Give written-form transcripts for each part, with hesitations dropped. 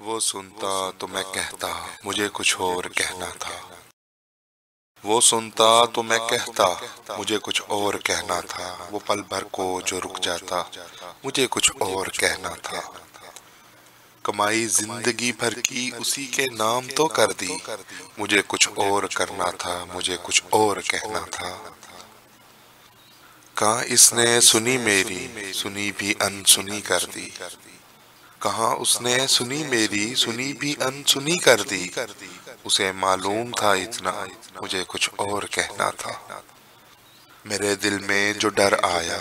وہ سنتا تو میں کہتا مجھے کچھ اور کہنا تھا۔ وہ سنتا تو میں کہتا مجھے کچھ اور کہنا تھا۔ وہ پل بھر کو جو رک جاتا مجھے کچھ اور کہنا تھا۔ کمائی زندگی بھر کی اسی کے نام تو کر دی، مجھے کچھ اور کرنا تھا، مجھے کچھ اور کہنا تھا۔ کہاں اس نے سنی میری، سنی بھی انسنی کر دی۔ کہاں اس نے سنی میری، سنی بھی انسنی کر دی۔ اسے معلوم تھا اتنا، مجھے کچھ اور کہنا تھا۔ میرے دل میں جو ڈر آیا،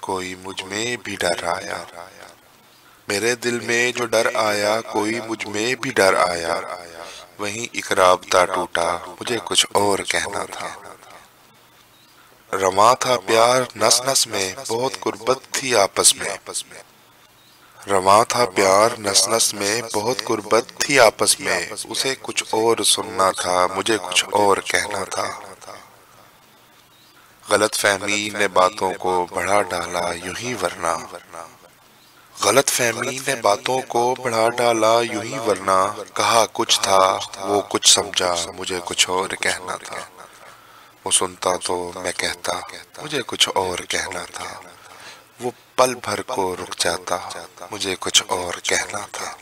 کوئی مجھ میں بھی ڈر آیا۔ میرے دل میں جو ڈر آیا، کوئی مجھ میں بھی ڈر آیا۔ وہیں ایک رابطہ ٹوٹا، مجھے کچھ اور کہنا تھا۔ رواں تھا پیار نس نس میں، بہت قربت تھی آپس میں۔ رواں تھا پیار نس نس میں، بہت قربت تھی آپس میں۔ اسے کچھ اور سننا تھا، مجھے کچھ اور کہنا تھا۔ غلط فہمی نے باتوں کو بڑھا ڈالا یوں ہی ورنہ۔ غلط فہمی نے باتوں کو بڑھا ڈالا یوں ہی ورنہ۔ کہا کچھ تھا وہ کچھ سمجھا، مجھے کچھ اور کہنا تھا۔ وہ سنتا تو میں کہتا مجھے کچھ اور کہنا تھا۔ وہ پل بھر کو رک جاتا، مجھے کچھ اور کہنا تھا۔